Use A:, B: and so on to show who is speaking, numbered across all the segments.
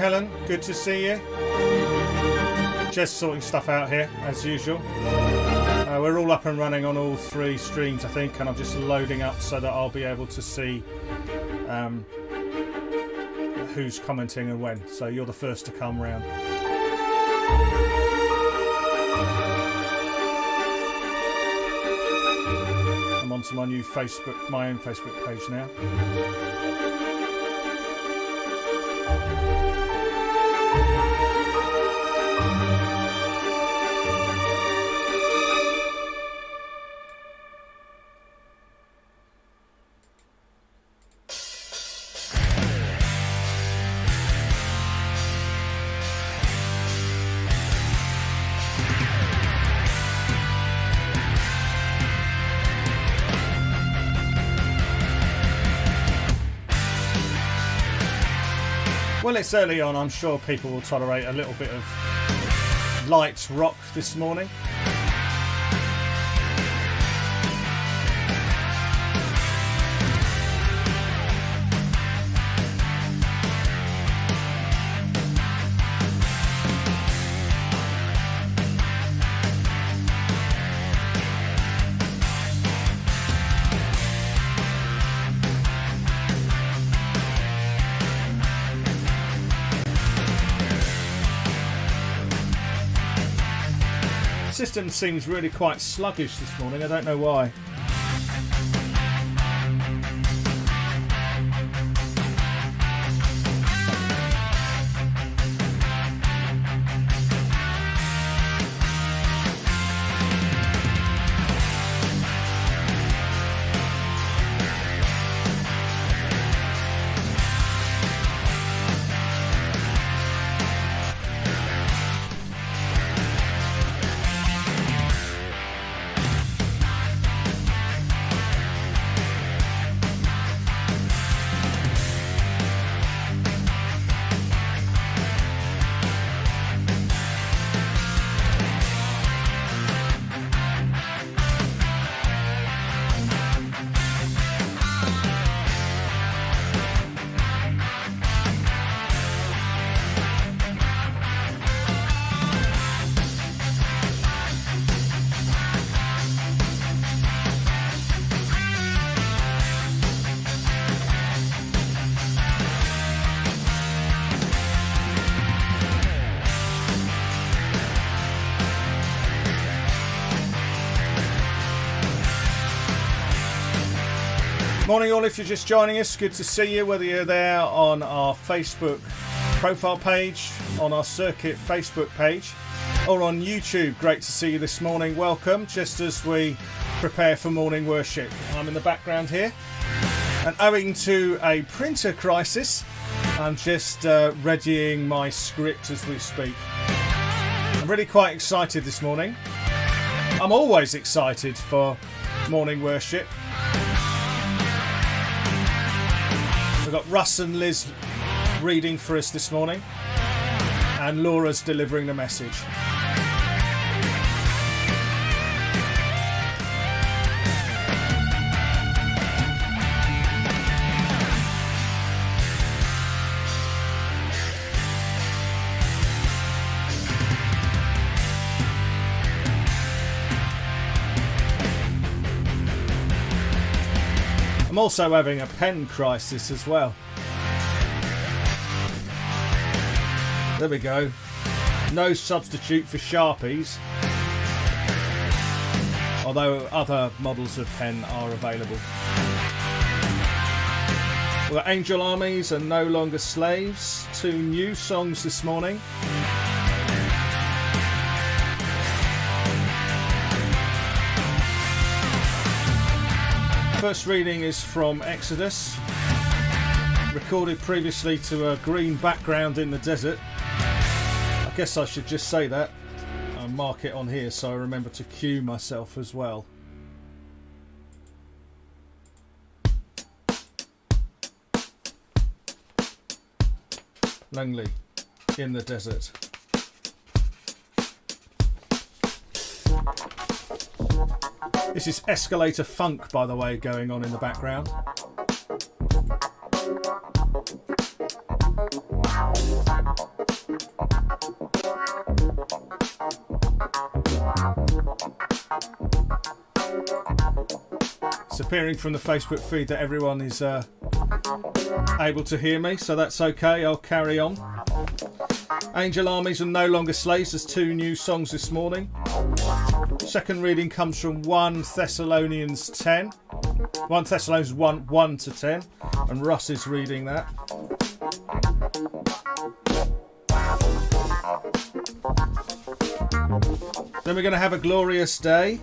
A: Helen, good to see you. Just sorting stuff out here, as usual. We're all up and running on all three streams, I think, and I'm just loading up so that I'll be able to see who's commenting and when. So you're the first to come round. I'm onto my new Facebook, my own Facebook page now. Well, it's early on. I'm sure people will tolerate a little bit of light rock this morning. System seems really quite sluggish this morning. I don't know why. Morning all, if you're just joining us, good to see you, whether you're there on our Facebook profile page, on our Circuit Facebook page, or on YouTube. Great to see you this morning. Welcome, just as we prepare for morning worship. I'm in the background here, and owing to a printer crisis, I'm just readying my script as we speak. I'm really quite excited this morning. I'm always excited for morning worship. We've got Russ and Liz reading for us this morning, and Laura's delivering the message. I'm also having a pen crisis as well. There we go. No substitute for Sharpies, although other models of pen are available. We've got Angel Armies and No Longer Slaves, two new songs this morning. First reading is from Exodus, recorded previously to a green background in the desert. I guess I should just say that and mark it on here so I remember to cue myself as well. Lonely in the desert. This is Escalator Funk, by the way, going on in the background. appearing from the Facebook feed that everyone is able to hear me, so that's okay. I'll carry on. Angel Armies and No Longer Slaves. There's 2 new songs this morning. Second reading comes from 1 Thessalonians 10. 1 Thessalonians 1 to 10. And Russ is reading that. Then we're going to have a glorious day.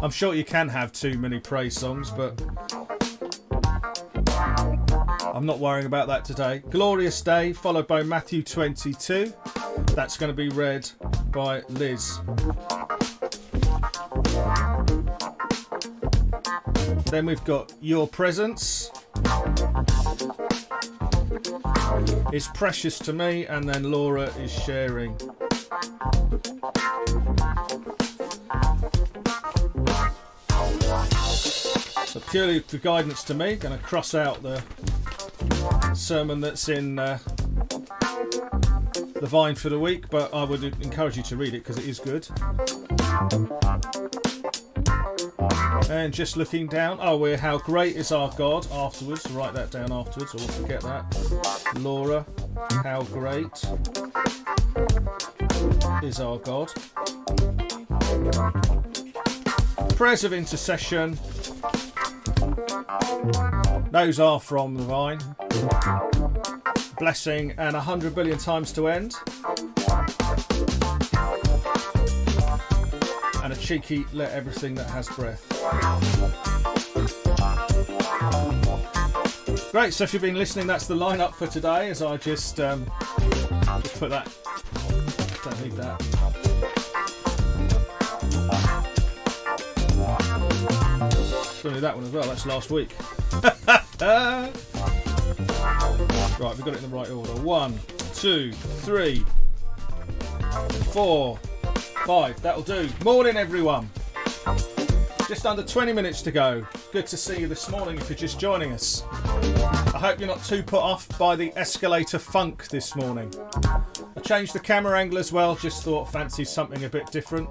A: I'm sure you can have too many praise songs, but I'm not worrying about that today. Glorious Day, followed by Matthew 22. That's going to be read by Liz. Then we've got Your Presence. It's Precious to Me, and then Laura is sharing. So purely for guidance to me, going to cross out the sermon that's in the Vine for the week, but I would encourage you to read it because it is good. And just looking down, we're How Great Is Our God afterwards. Write that down afterwards, I won't forget that. Laura, How Great Is Our God. Prayers of intercession. Those are from the Vine. Blessing and 100 billion times to end. And a cheeky Let Everything That Has Breath. Great, so if you've been listening, that's the lineup for today. As I just put that. Don't need that. Don't need that one as well. That's last week. Right, we've got it in the right order. 1, 2, 3, 4, 5. That'll do. Morning, everyone. Just under 20 minutes to go. Good to see you this morning if you're just joining us. I hope you're not too put off by the escalator funk this morning. I changed the camera angle as well, just thought fancy something a bit different.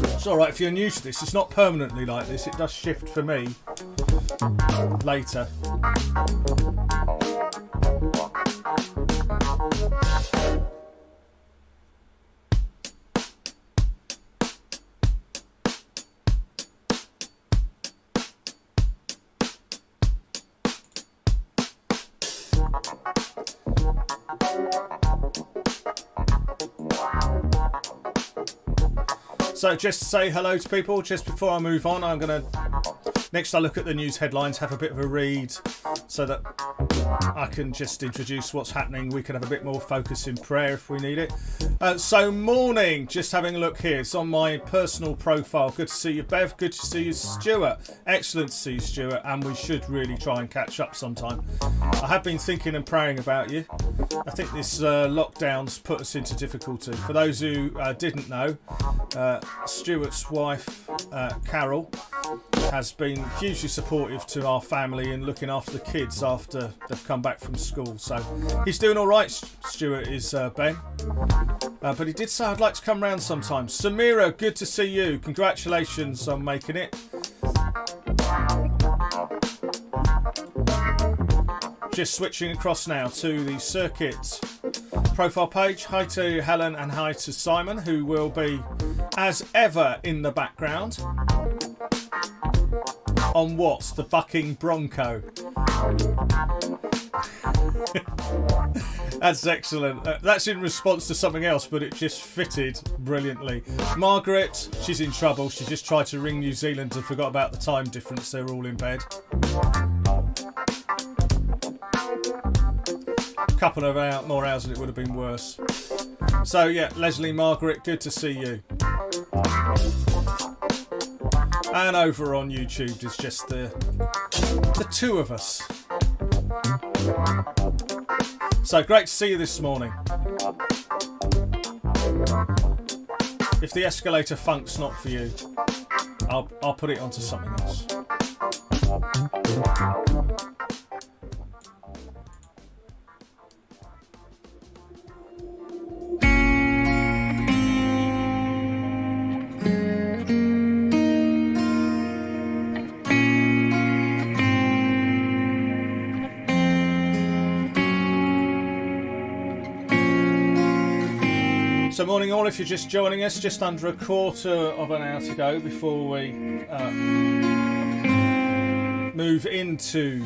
A: It's alright if you're new to this, it's not permanently like this, it does shift for me later. So just to say hello to people, just before I move on, I'm going to, next I look at the news headlines, have a bit of a read so that I can just introduce what's happening. We can have a bit more focus in prayer if we need it. So morning, just having a look here. It's on my personal profile. Good to see you, Bev. Good to see you, Stuart. Excellent to see you, Stuart. And we should really try and catch up sometime. I have been thinking and praying about you. I think this lockdown's put us into difficulty. For those who didn't know, Stuart's wife, Carol, has been hugely supportive to our family in looking after the kids after they've come back from school. So he's doing all right, Stuart is, Ben. But he did say I'd like to come round sometime. Samira, good to see you. Congratulations on making it. Just switching across now to the circuit profile page. Hi to Helen and hi to Simon, who will be, as ever, in the background. On what? The bucking Bronco. That's excellent. That's in response to something else, but it just fitted brilliantly. Margaret, she's in trouble. She just tried to ring New Zealand and forgot about the time difference. They're all in bed. A couple of more hours and it would have been worse. So yeah, Leslie, Margaret, good to see you. And over on YouTube, it's just the two of us. So great to see you this morning. If the escalator funk's not for you, I'll put it onto something else. So morning all, if you're just joining us, just under a quarter of an hour to go before we move into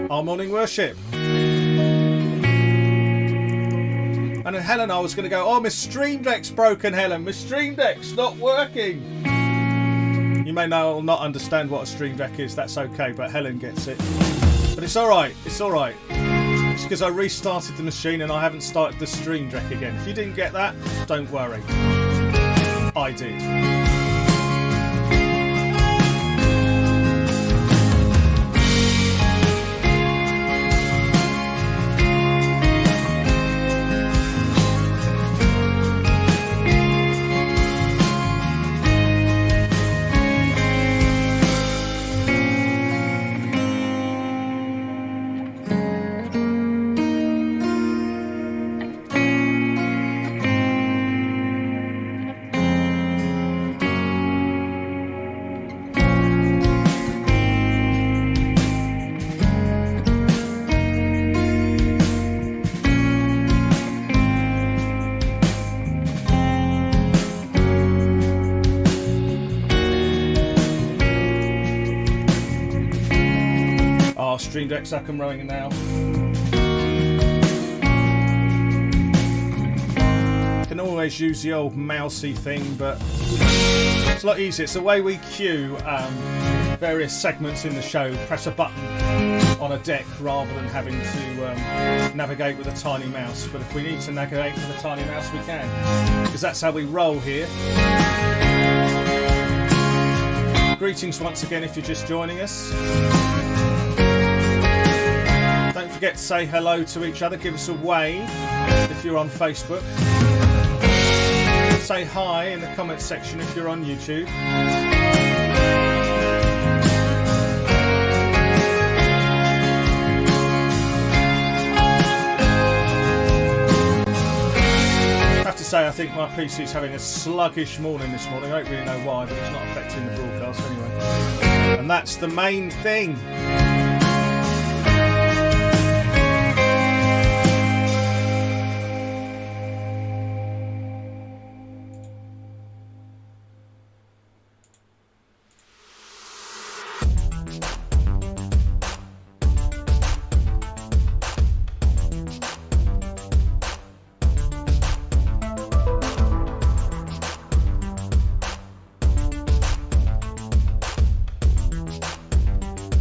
A: our morning worship. And then Helen, I was going to go, oh, my Stream Deck's broken, Helen. My Stream Deck's not working. You may not understand what a Stream Deck is. That's okay, but Helen gets it. But it's all right. It's all right. It's because I restarted the machine and I haven't started the Stream Deck again. If you didn't get that, don't worry. I did. Stream Deck's up and running now. Can always use the old mousey thing, but it's a lot easier. It's the way we queue various segments in the show. Press a button on a deck rather than having to navigate with a tiny mouse. But if we need to navigate with a tiny mouse, we can, because that's how we roll here. Greetings once again if you're just joining us. Don't forget to say hello to each other. Give us a wave if you're on Facebook. Say hi in the comments section if you're on YouTube. I have to say, I think my PC is having a sluggish morning this morning. I don't really know why, but it's not affecting the broadcast anyway. And that's the main thing.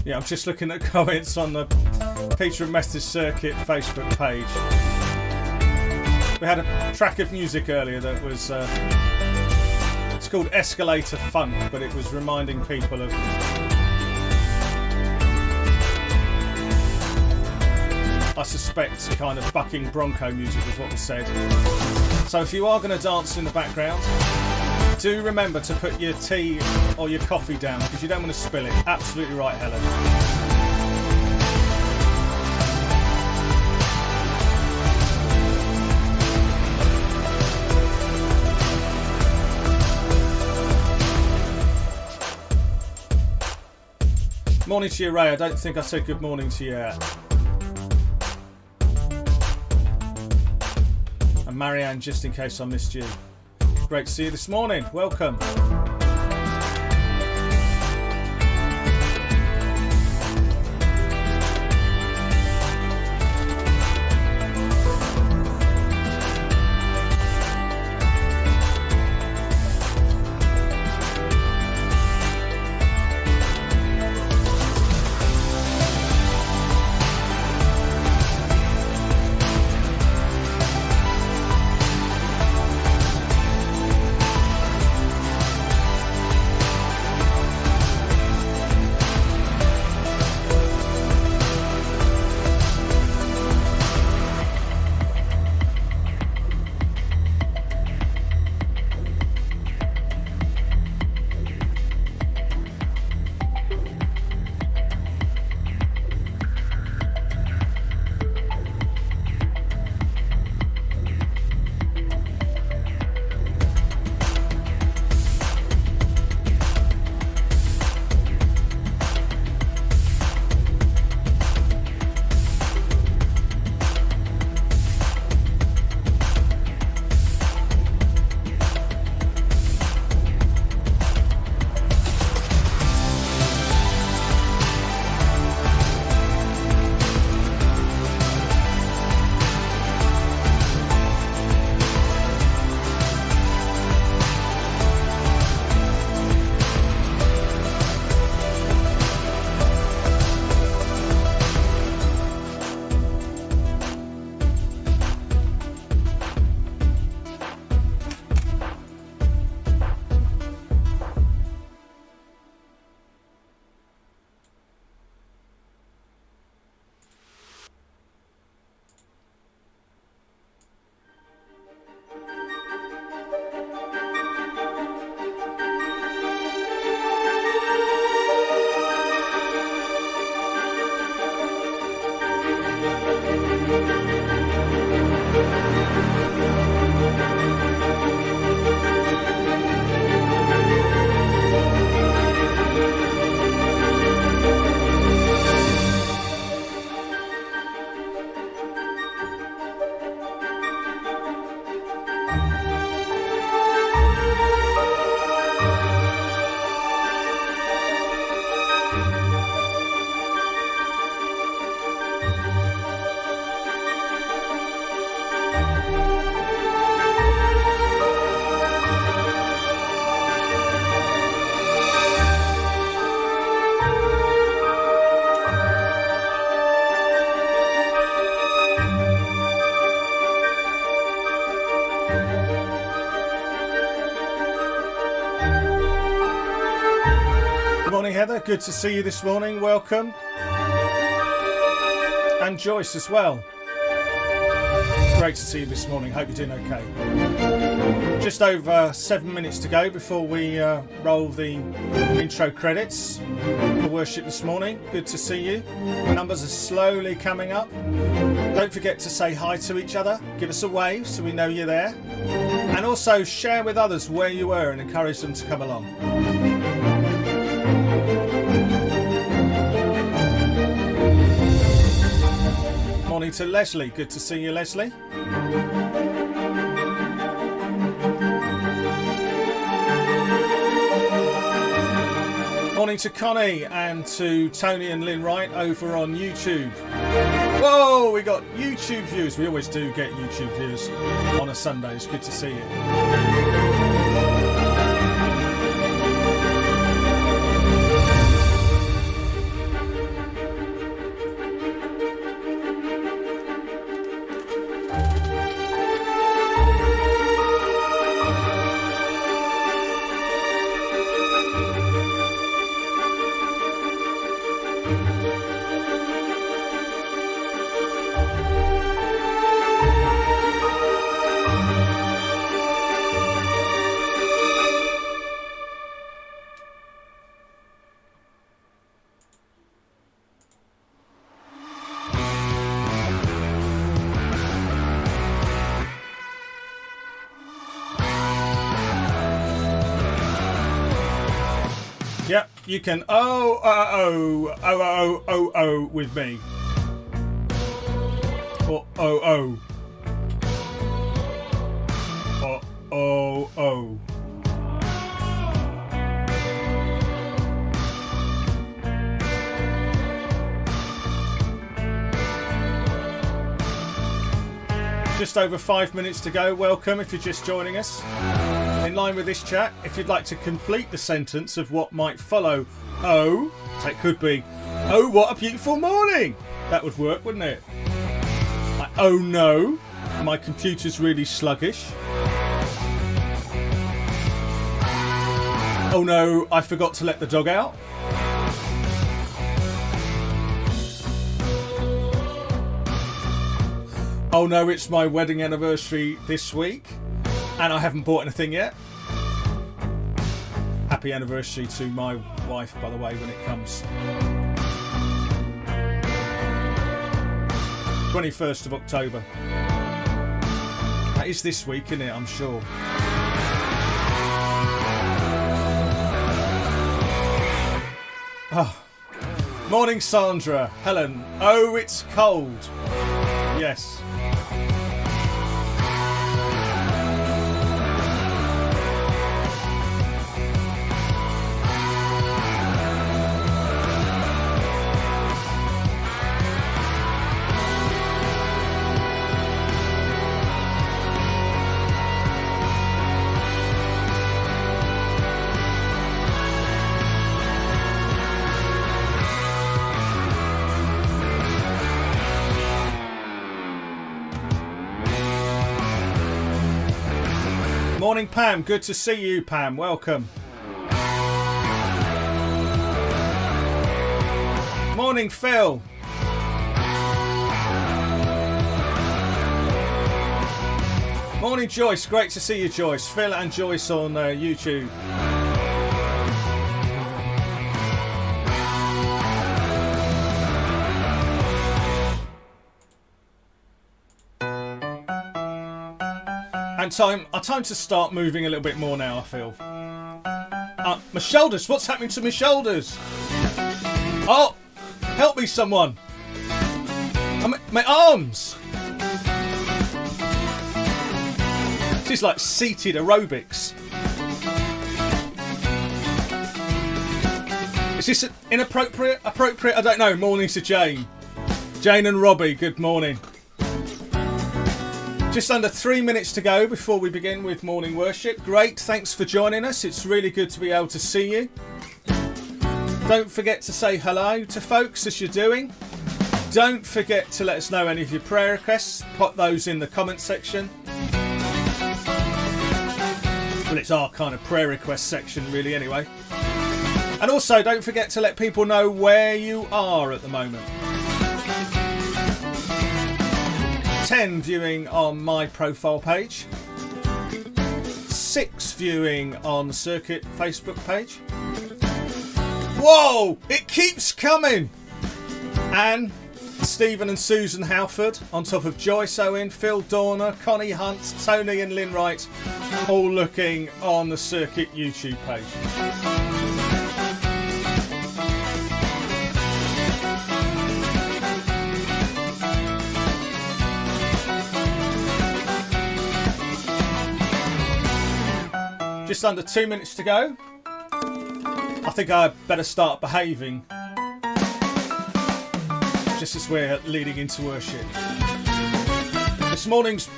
A: Yeah, I'm just looking at comments on the Peterborough Methodist Circuit Facebook page. We had a track of music earlier that was it's called Escalator Funk, but it was reminding people of I suspect kind of bucking bronco music was what was said. So if you are going to dance in the background, do remember to put your tea or your coffee down, because you don't want to spill it. Absolutely right, Helen. Morning to you, Ray. I don't think I said good morning to you yet. And Marianne, just in case I missed you. Great to see you this morning. Welcome. Morning, Heather. Good to see you this morning. Welcome. And Joyce as well. Great to see you this morning. Hope you're doing okay. Just over 7 minutes to go before we roll the intro credits for worship this morning. Good to see you. Numbers are slowly coming up. Don't forget to say hi to each other. Give us a wave so we know you're there. And also share with others where you were and encourage them to come along. Morning to Leslie. Good to see you, Leslie. Morning to Connie and to Tony and Lynn Wright over on YouTube. Whoa, we got YouTube views. We always do get YouTube views on a Sunday. It's good to see you. Yep, you can oh with me. Or oh. Or oh. Just over 5 minutes to go. Welcome if you're just joining us. In line with this chat, if you'd like to complete the sentence of what might follow oh, so it could be, oh, what a beautiful morning. That would work, wouldn't it? Like, oh no, my computer's really sluggish. Oh no, I forgot to let the dog out. Oh no, it's my wedding anniversary this week and I haven't bought anything yet. Happy anniversary to my wife, by the way, when it comes. 21st of October. That is this week, isn't it? I'm sure. Oh. Morning, Sandra. Helen. Oh, it's cold. Yes. Morning, Pam. Good to see you, Pam. Welcome. Morning, Phil. Morning, Joyce. Great to see you, Joyce. Phil and Joyce on YouTube. And time to start moving a little bit more now, I feel. My shoulders, what's happening to my shoulders? Oh, help me someone. My arms. This is like seated aerobics. Is this inappropriate? Appropriate? I don't know. Morning to Jane. Jane and Robbie, good morning. Just under 3 minutes to go before we begin with morning worship. Great, thanks for joining us. It's really good to be able to see you. Don't forget to say hello to folks as you're doing. Don't forget to let us know any of your prayer requests. Put those in the comment section. Well, it's our kind of prayer request section really anyway. And also, don't forget to let people know where you are at the moment. 10 viewing on my profile page. 6 viewing on the Circuit Facebook page. Whoa! It keeps coming! And Stephen and Susan Halford, on top of Joyce Owen, Phil Dorner, Connie Hunt, Tony and Lynn Wright, all looking on the Circuit YouTube page. Just under 2 minutes to go. I think I better start behaving just as we're leading into worship. This morning's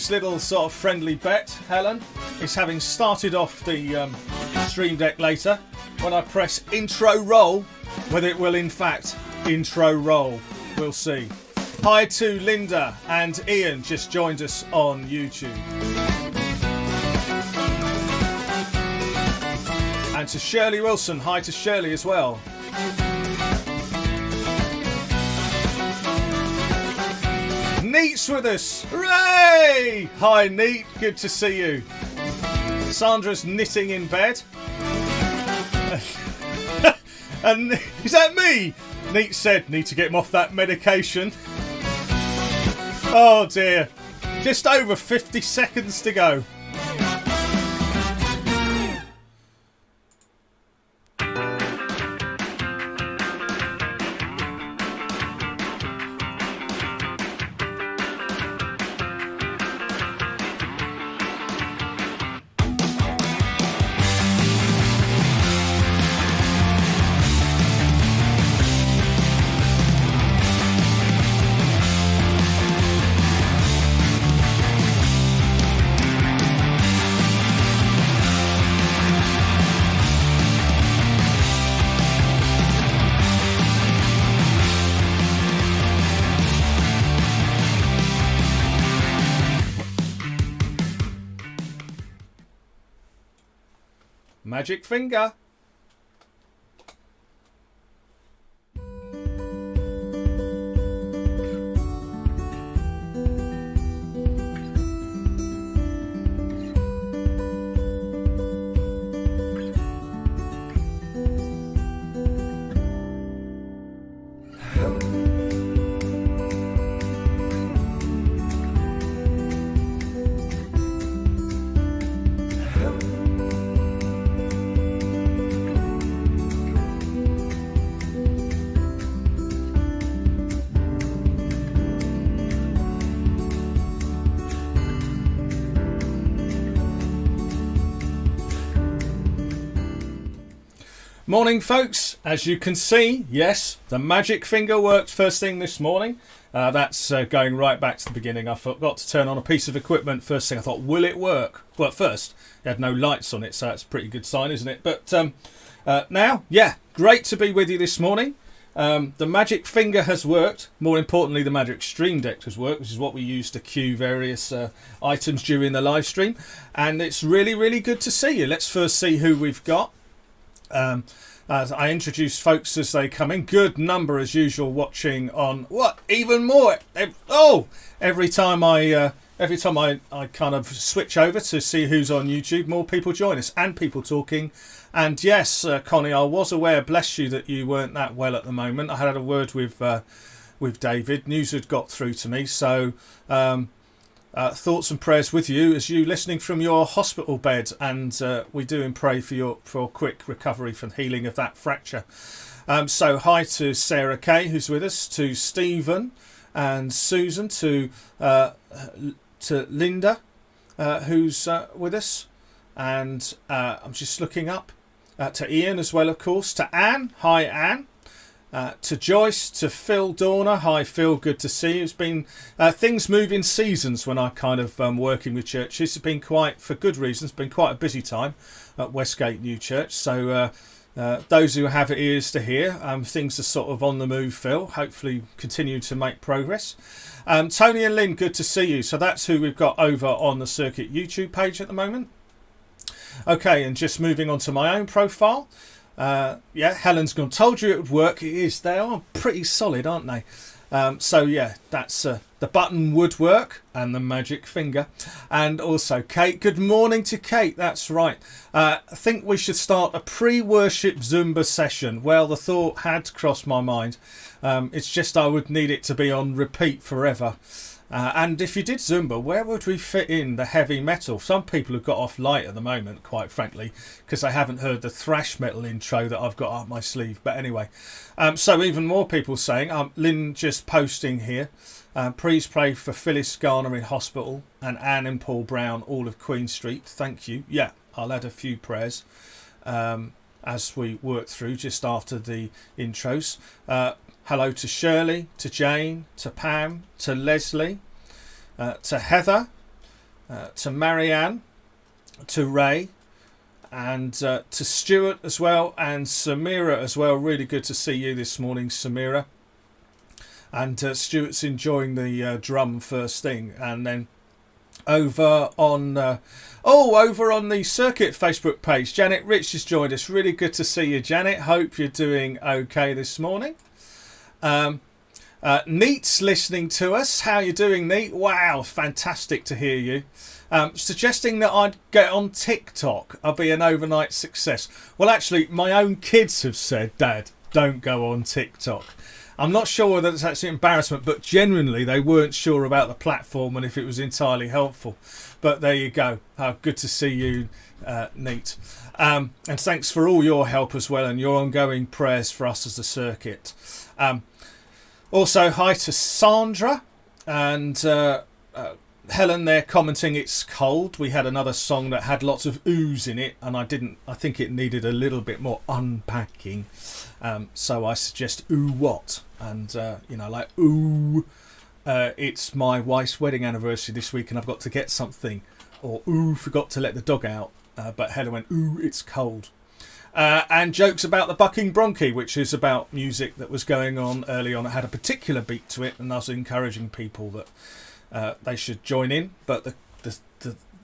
A: little sort of friendly bet, Helen, is having started off the stream deck later. When I press intro roll, whether it will in fact intro roll, we'll see. Hi to Linda and Ian, just joined us on YouTube. And to Shirley Wilson, hi to Shirley as well. Neat's with us, hooray! Hi Neat, good to see you. Sandra's knitting in bed. And is that me? Neat said, need to get him off that medication. Oh dear, just over 50 seconds to go. Magic finger. Morning folks, as you can see, yes, the magic finger worked first thing this morning. That's going right back to the beginning. I forgot to turn on a piece of equipment first thing. I thought, will it work? Well, at first, it had no lights on it, so that's a pretty good sign, isn't it? But now, yeah, great to be with you this morning. The magic finger has worked. More importantly, the magic stream deck has worked, which is what we use to cue various items during the live stream. And it's really, really good to see you. Let's first see who we've got. As I introduce folks as they come in, good number as usual watching on what even more. Every time I kind of switch over to see who's on YouTube, more people join us and people talking. And yes, Connie, I was aware, bless you, that you weren't that well at the moment. I had a word with David. News had got through to me, so. Thoughts and prayers with you as you listening from your hospital bed, and we do and pray for quick recovery from healing of that fracture. So hi to Sarah Kay, who's with us, to Stephen and Susan, to Linda, who's with us, and I'm just looking up to Ian as well, of course, to Anne. Hi Anne. To Joyce, to Phil Dorner. Hi Phil, good to see you. It's been things move in seasons when I kind of working with churches. It's been quite, for good reasons, been quite a busy time at Westgate New Church. So those who have ears to hear, things are sort of on the move, Phil. Hopefully continue to make progress. Tony and Lynn, good to see you. So that's who we've got over on the Circuit YouTube page at the moment. Okay, and just moving on to my own profile. Yeah, Helen's gone. Told you it would work. It is. They are pretty solid, aren't they? So yeah, that's the button would work and the magic finger. And also Kate. Good morning to Kate. That's right. I think we should start a pre-worship Zumba session. Well, the thought had crossed my mind. It's just I would need it to be on repeat forever. And if you did Zumba, where would we fit in the heavy metal? Some people have got off light at the moment, quite frankly, because they haven't heard the thrash metal intro that I've got up my sleeve. But anyway, so even more people saying, Lynn just posting here, please pray for Phyllis Garner in hospital and Anne and Paul Brown, all of Queen Street. Thank you. Yeah, I'll add a few prayers as we work through just after the intros. Hello to Shirley, to Jane, to Pam, to Leslie, to Heather, to Marianne, to Ray, and to Stuart as well, and Samira as well. Really good to see you this morning, Samira. And Stuart's enjoying the drum first thing, and then over on over on the Circuit Facebook page, Janet Rich has joined us. Really good to see you, Janet. Hope you're doing okay this morning. Neat's listening to us. How you doing, Neat? Wow, fantastic to hear you. Suggesting that I'd get on TikTok. I'll be an overnight success. Well, actually, my own kids have said, Dad, don't go on TikTok. I'm not sure whether it's actually embarrassment, but genuinely they weren't sure about the platform and if it was entirely helpful. But there you go. Good to see you, Neat. And thanks for all your help as well and your ongoing prayers for us as a circuit. Also, hi to Sandra and Helen there commenting it's cold. We had another song that had lots of oohs in it, and I think it needed a little bit more unpacking. So I suggest ooh what, and like ooh, it's my wife's wedding anniversary this week, and I've got to get something, or ooh, forgot to let the dog out. But Helen went ooh, it's cold. And jokes about the bucking bronchi, which is about music that was going on early on. It had a particular beat to it, and I was encouraging people that they should join in. But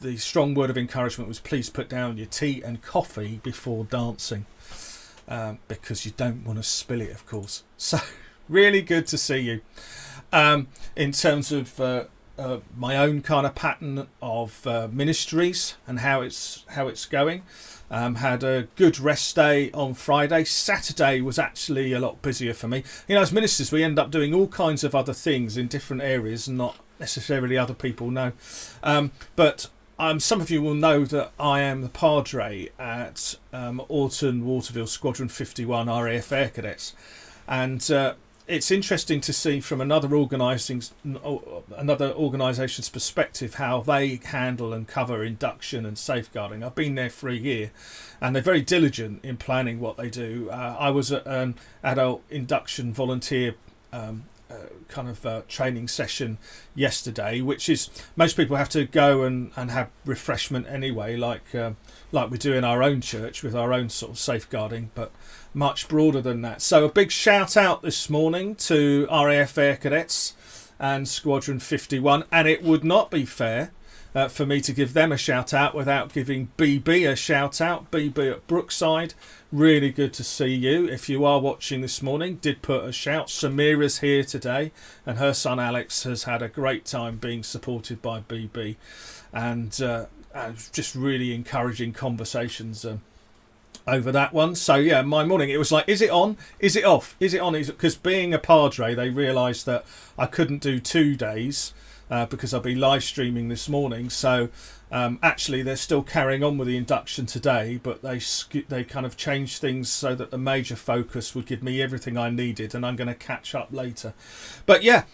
A: the strong word of encouragement was please put down your tea and coffee before dancing, because you don't want to spill it, of course. So really good to see you. In terms of my own kind of pattern of ministries and how it's going. Had a good rest day on Friday. Saturday was actually a lot busier for me. As ministers, we end up doing all kinds of other things in different areas, not necessarily other people know. But some of you will know that I am the Padre at Orton Waterville Squadron 51 RAF Air Cadets. And it's interesting to see from another organisation's perspective how they handle and cover induction and safeguarding. I've been there for a year, and they're very diligent in planning what they do. I was at an adult induction volunteer training session yesterday, which is most people have to go and have refreshment anyway, like we do in our own church with our own sort of safeguarding, but much broader than that. So a big shout out this morning to RAF Air Cadets and Squadron 51, and it would not be fair for me to give them a shout out without giving BB a shout out. BB at Brookside, really good to see you. If you are watching this morning, did put a shout. Samira's here today, and her son Alex has had a great time being supported by BB, and just really encouraging conversations over that one. So yeah, my morning it was like, is it on, is it off, is it on, because being a Padre they realised that I couldn't do 2 days because I'll be live streaming this morning. So actually they're still carrying on with the induction today, but they kind of changed things so that the major focus would give me everything I needed, and I'm going to catch up later. But yeah,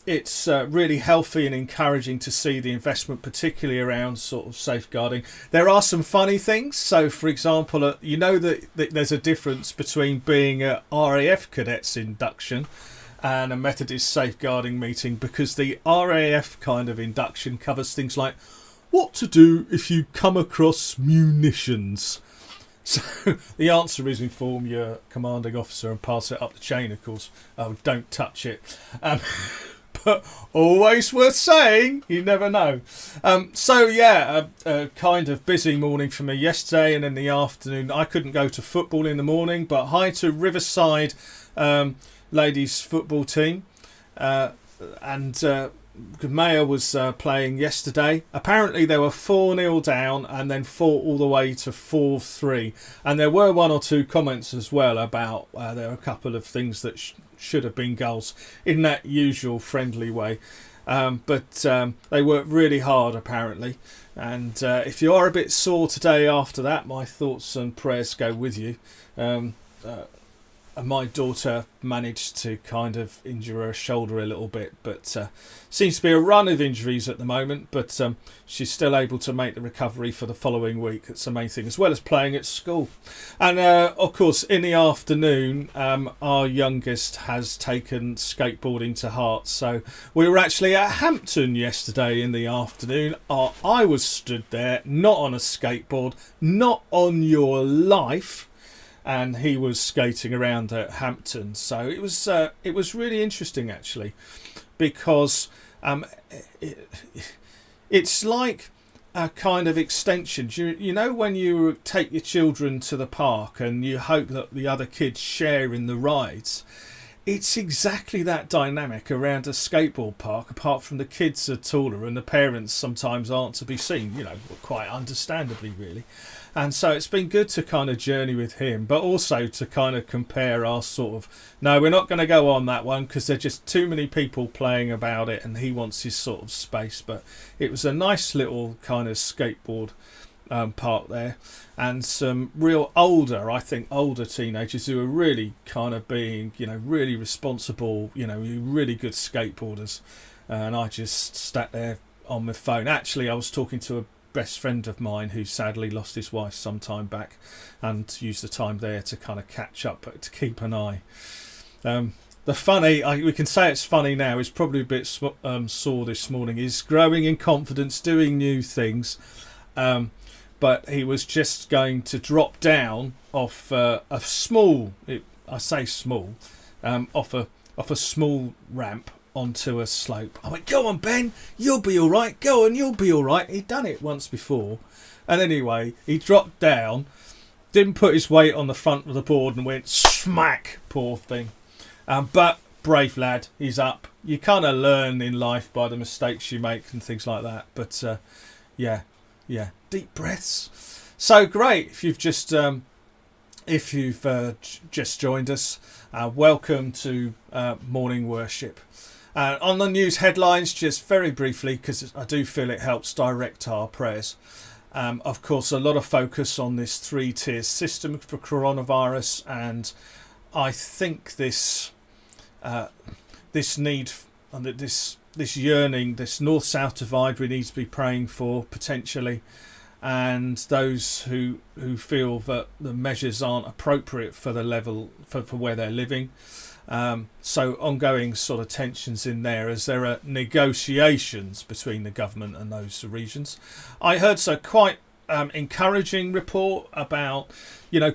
A: it's really healthy and encouraging to see the investment, particularly around sort of safeguarding. There are some funny things. So, for example, that there's a difference between being a RAF cadets induction and a Methodist safeguarding meeting, because the RAF kind of induction covers things like what to do if you come across munitions. So the answer is inform your commanding officer and pass it up the chain, of course. Oh, don't touch it. but always worth saying. You never know. So yeah, a kind of busy morning for me yesterday, and in the afternoon I couldn't go to football in the morning, but hi to Riverside ladies football team, and Mayor was playing yesterday. Apparently they were 4-0 down and then fought all the way to 4-3, and there were one or two comments as well about there were a couple of things that should have been goals in that usual friendly way, but they worked really hard apparently, and if you are a bit sore today after that, my thoughts and prayers go with you. My daughter managed to kind of injure her shoulder a little bit, but seems to be a run of injuries at the moment, but she's still able to make the recovery for the following week. That's the main thing, as well as playing at school. And of course in the afternoon our youngest has taken skateboarding to heart, so we were actually at Hampton yesterday in the afternoon. I was stood there, not on a skateboard, not on your life, and he was skating around at Hampton. So it was really interesting actually, because it's like a kind of extension. You know when you take your children to the park and you hope that the other kids share in the rides, it's exactly that dynamic around a skateboard park, apart from the kids are taller and the parents sometimes aren't to be seen, quite understandably really. And so it's been good to kind of journey with him, but also to kind of compare our sort of, no, we're not going to go on that one because there's just too many people playing about it and he wants his sort of space. But it was a nice little kind of skateboard park there, and some real older teenagers who are really kind of being, really responsible, really good skateboarders. And I just sat there on my phone. Actually, I was talking to a best friend of mine who sadly lost his wife some time back, and used the time there to kind of catch up, but to keep an eye. The funny, we can say it's funny now, is probably a bit sore this morning, is growing in confidence, doing new things, but he was just going to drop down off a small, I say small, off a small ramp onto a slope. I went, go on Ben, you'll be alright, go on, you'll be alright. He'd done it once before, and anyway he dropped down, didn't put his weight on the front of the board and went smack, poor thing. But brave lad, he's up. You kind of learn in life by the mistakes you make and things like that, but yeah, deep breaths. So great if you've just joined us, welcome to morning worship. On the news headlines, just very briefly, because I do feel it helps direct our prayers. Of course, a lot of focus on this 3-tier system for coronavirus, and I think this need, and this yearning, this north-south divide, we need to be praying for potentially, and those who feel that the measures aren't appropriate for the level for where they're living. So ongoing sort of tensions in there as there are negotiations between the government and those regions. I heard quite encouraging report about,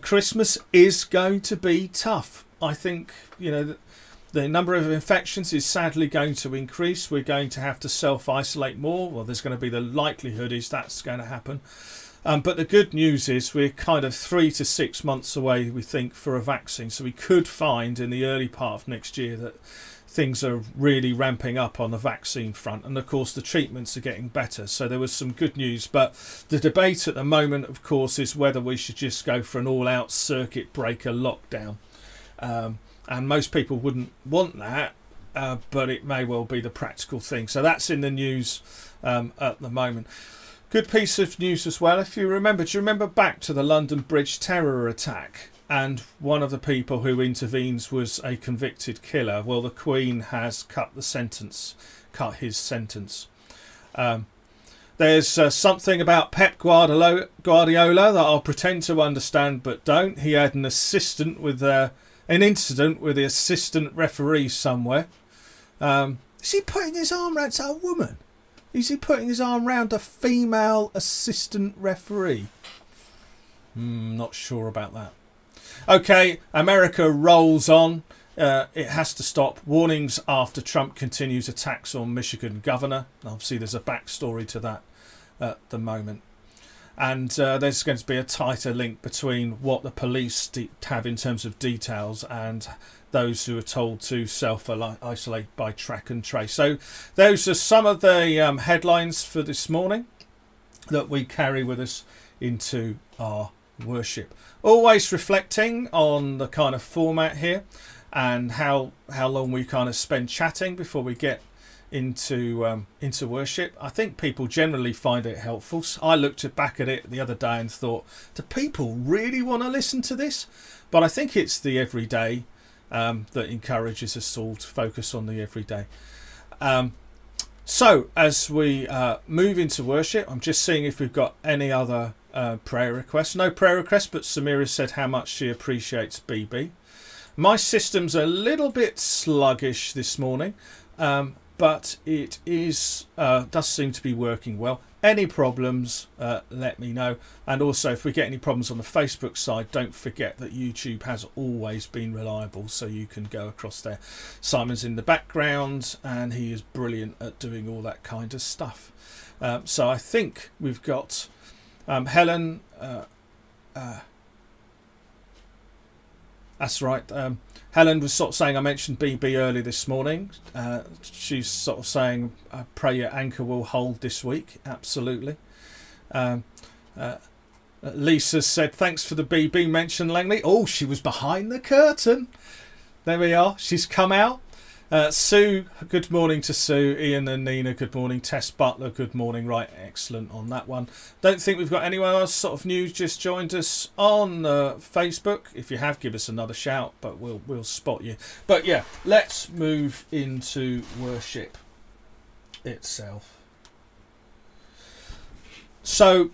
A: Christmas is going to be tough. I think, the number of infections is sadly going to increase. We're going to have to self-isolate more. Well, there's going to be the likelihood is that's going to happen. But the good news is we're kind of 3 to 6 months away, we think, for a vaccine. So we could find in the early part of next year that things are really ramping up on the vaccine front. And of course, the treatments are getting better. So there was some good news. But the debate at the moment, of course, is whether we should just go for an all-out circuit breaker lockdown. And most people wouldn't want that, but it may well be the practical thing. So that's in the news at the moment. Good piece of news as well. If you remember, do you remember back to the London Bridge terror attack? And one of the people who intervenes was a convicted killer. Well, the Queen has cut his sentence. There's something about Pep Guardiola that I'll pretend to understand but don't. He had an incident with the assistant referee somewhere. Is he putting his arm around a woman? Is he putting his arm around a female assistant referee? Not sure about that. Okay, America rolls on. It has to stop. Warnings after Trump continues attacks on Michigan governor. Obviously, there's a backstory to that at the moment. And there's going to be a tighter link between what the police have in terms of details and those who are told to self-isolate by track and trace. So those are some of the headlines for this morning that we carry with us into our worship. Always reflecting on the kind of format here and how long we kind of spend chatting before we get into worship. I think people generally find it helpful. I looked back at it the other day and thought, do people really want to listen to this? But I think it's the everyday that encourages us all to focus on the everyday. So as we move into worship, I'm just seeing if we've got any other prayer requests. No prayer requests, but Samira said how much she appreciates BB. My system's a little bit sluggish this morning, but it does seem to be working well. Any problems, let me know. And also, if we get any problems on the Facebook side, don't forget that YouTube has always been reliable, so you can go across there. Simon's in the background, and he is brilliant at doing all that kind of stuff. So I think we've got Helen. That's right. Helen was sort of saying, I mentioned BB early this morning. She's sort of saying, I pray your anchor will hold this week. Absolutely. Lisa said, thanks for the BB mention, Langley. Oh, she was behind the curtain. There we are. She's come out. Sue, good morning to Sue. Ian and Nina, good morning. Tess Butler, good morning. Right, excellent on that one. Don't think we've got anyone else sort of new just joined us on Facebook. If you have, give us another shout, but we'll spot you. But yeah, let's move into worship itself. So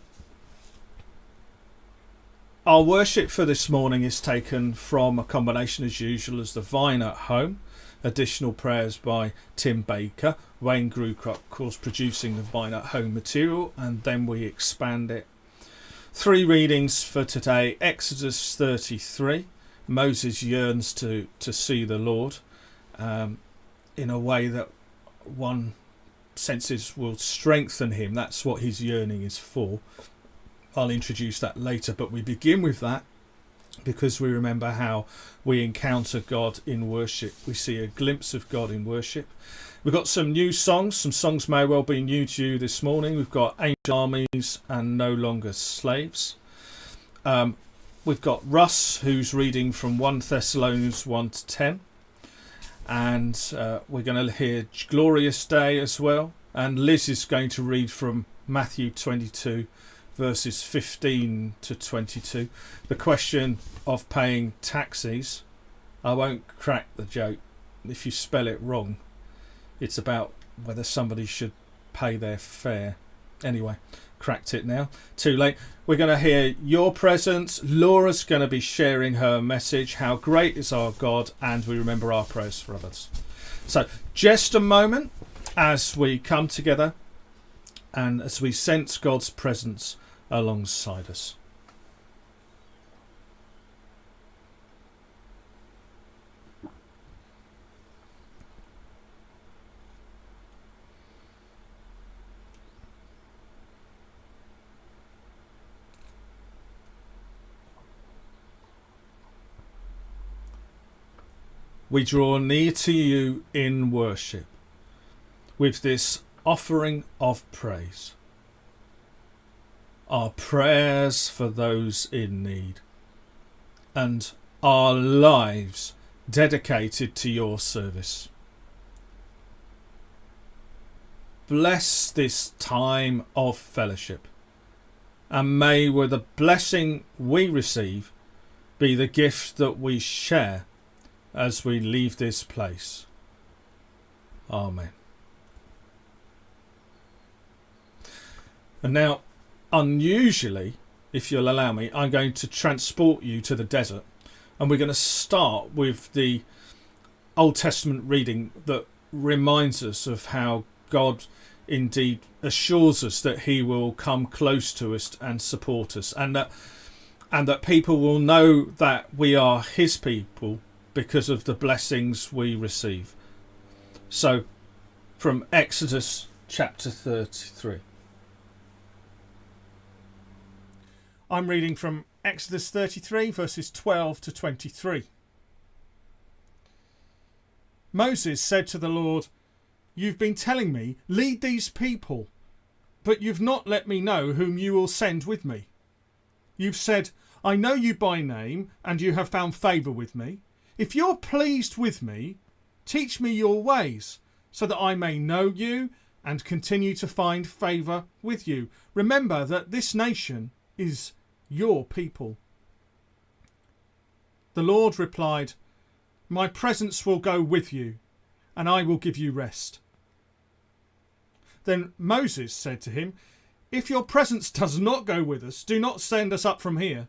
A: our worship for this morning is taken from a combination, as usual, as the Vine at Home. Additional prayers by Tim Baker, Wayne Grucrock, of course, producing the Vine at Home material, and then we expand it. 3 readings for today. Exodus 33. Moses yearns to see the Lord in a way that one senses will strengthen him. That's what his yearning is for. I'll introduce that later, but we begin with that because we remember how we encounter God in worship. We see a glimpse of God in worship. We've got some new songs. Some songs may well be new to you this morning. We've got Angel Armies and No Longer Slaves. We've got Russ, who's reading from 1 Thessalonians 1 to 10. And we're going to hear Glorious Day as well. And Liz is going to read from Matthew 22 verses 15 to 22. The question of paying taxes. I won't crack the joke. If you spell it wrong, it's about whether somebody should pay their fare. Anyway, cracked it now. Too late. We're going to hear Your Presence. Laura's going to be sharing her message. How great is our God, and we remember our prayers for others. So just a moment as we come together and as we sense God's presence alongside us. We draw near to you in worship with this offering of praise. Our prayers for those in need, and our lives dedicated to your service. Bless this time of fellowship, and may with the blessing we receive be the gift that we share as we leave this place. Amen. And now, unusually, if you'll allow me, I'm going to transport you to the desert, and we're going to start with the Old Testament reading that reminds us of how God indeed assures us that he will come close to us and support us, and that people will know that we are his people because of the blessings we receive. So, from Exodus chapter 33. I'm reading from Exodus 33, verses 12 to 23. Moses said to the Lord, "You've been telling me, lead these people, but you've not let me know whom you will send with me. You've said, I know you by name, and you have found favour with me. If you're pleased with me, teach me your ways, so that I may know you and continue to find favour with you. Remember that this nation is your people." The Lord replied, "My presence will go with you, and I will give you rest." Then Moses said to him, "If your presence does not go with us, do not send us up from here.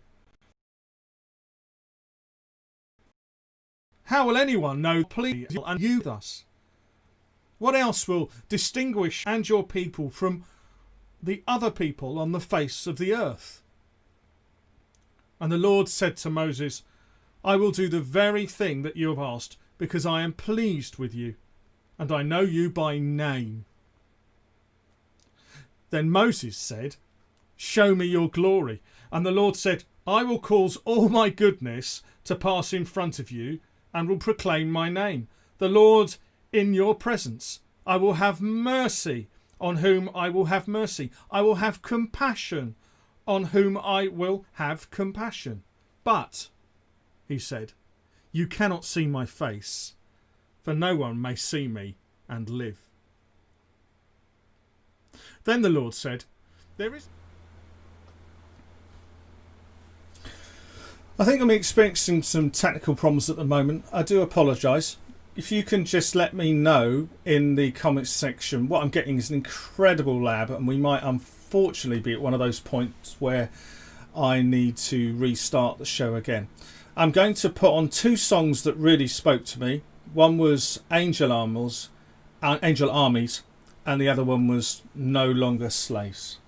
A: How will anyone know please and you with us? What else will distinguish and your people from the other people on the face of the earth?" And the Lord said to Moses, "I will do the very thing that you have asked, because I am pleased with you, and I know you by name." Then Moses said, "Show me your glory." And the Lord said, "I will cause all my goodness to pass in front of you, and will proclaim my name, the Lord, in your presence. I will have mercy on whom I will have mercy. I will have compassion on whom I will have compassion. But," he said, "you cannot see my face, for no one may see me and live." Then the Lord said, I think I'm experiencing some technical problems at the moment. I do apologise. If you can just let me know in the comments section. What I'm getting is an incredible lag, and we might unfortunately be at one of those points where I need to restart the show again. I'm going to put on two songs that really spoke to me. One was Angel Armies, and the other one was No Longer Slaves.